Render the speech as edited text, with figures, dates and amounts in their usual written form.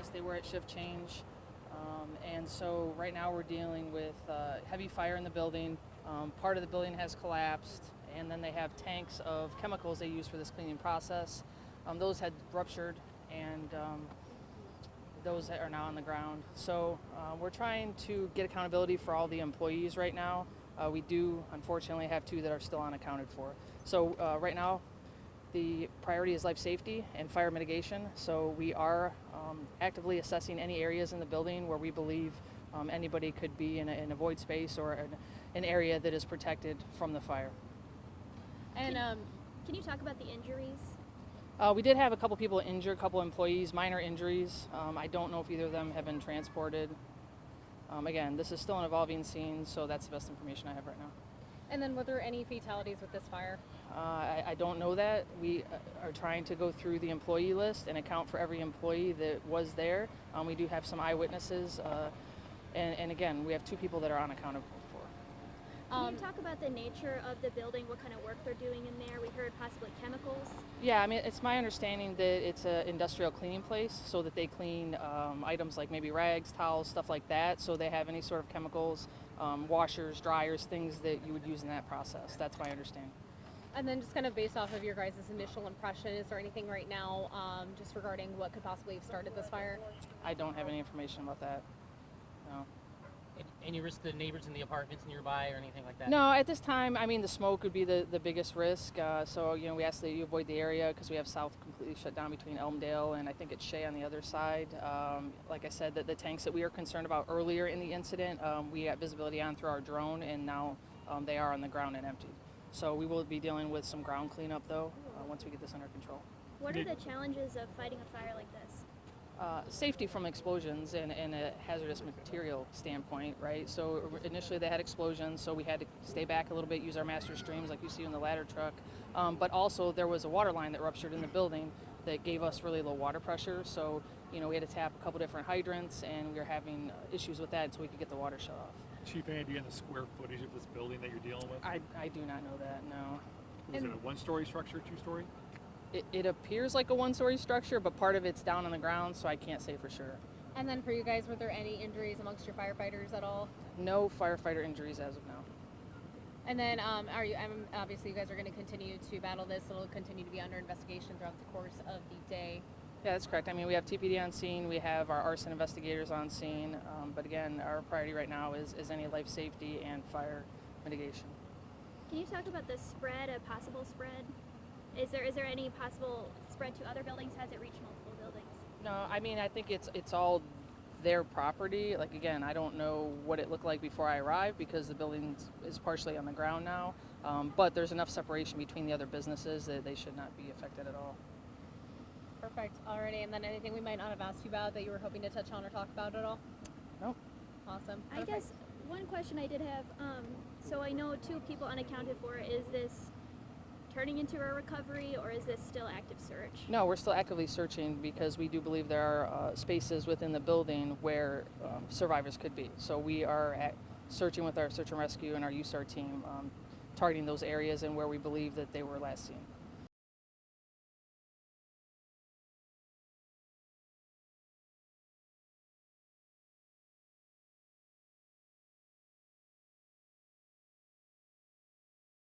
business. They were at shift change. And so right now we're dealing with heavy fire in the building. Part of the building has collapsed, and then they have tanks of chemicals they use for this cleaning process. Those had ruptured, and those are now on the ground. So we're trying to get accountability for all the employees right now. We do, unfortunately, have 2 that are still unaccounted for. So right now, the priority is life safety and fire mitigation. So we are actively assessing any areas in the building where we believe anybody could be in a void space or an area that is protected from the fire. And can you talk about the injuries? We did have a couple people injured, a couple employees, minor injuries. I don't know if either of them have been transported. Again, this is still an evolving scene, so that's the best information I have right now. And then were there any fatalities with this fire? I don't know that. We are trying to go through the employee list and account for every employee that was there. We do have some eyewitnesses, and again, we have 2 people that are unaccounted for. Can you talk about the nature of the building, what kind of work they're doing in there? We heard possibly chemicals. Yeah, I mean, it's my understanding that it's an industrial cleaning place, so that they clean items like maybe rags, towels, stuff like that. So they have any sort of chemicals, washers, dryers, things that you would use in that process. That's my understanding. And then just kind of based off of your guys' initial impression, is there anything right now just regarding what could possibly have started this fire? I don't have any information about that. No. Any risk to the neighbors in the apartments nearby or anything like that? No, at this time, I mean, the smoke would be the biggest risk. So, we ask that you avoid the area because we have south completely shut down between Elmdale and I think it's Shea on the other side. Like I said, the tanks that we were concerned about earlier in the incident, we got visibility on through our drone, and now they are on the ground and empty. So we will be dealing with some ground cleanup, though, once we get this under control. What are the challenges of fighting a fire like this? Safety from explosions and a hazardous material standpoint, right? So initially they had explosions, so we had to stay back a little bit, use our master streams like you see in the ladder truck. But also there was a water line that ruptured in the building that gave us really low water pressure. So, we had to tap a couple different hydrants, and we were having issues with that so we could get the water shut off. Chief, any idea on the square footage of this building that you're dealing with? I do not know that, no. Was it a 1-story structure, 2-story? It appears like a 1-story structure, but part of it's down on the ground, so I can't say for sure. And then for you guys, were there any injuries amongst your firefighters at all? No firefighter injuries as of now. And then obviously you guys are going to continue to battle this. It'll continue to be under investigation throughout the course of the day. Yeah, that's correct. I mean, we have TPD on scene, we have our arson investigators on scene, but again, our priority right now is any life safety and fire mitigation. Can you talk about the spread, a possible spread? Is there any possible spread to other buildings? Has it reached multiple buildings? No, I mean, I think it's all their property. Like, again, I don't know what it looked like before I arrived because the building is partially on the ground now, but there's enough separation between the other businesses that they should not be affected at all. Perfect. Alrighty, and then anything we might not have asked you about that you were hoping to touch on or talk about at all? Nope. Awesome. I guess one question I did have, so I know 2 people unaccounted for. Is this turning into a recovery, or is this still active search? No, we're still actively searching because we do believe there are spaces within the building where survivors could be. So we are searching with our search and rescue and our USAR team, targeting those areas and where we believe that they were last seen.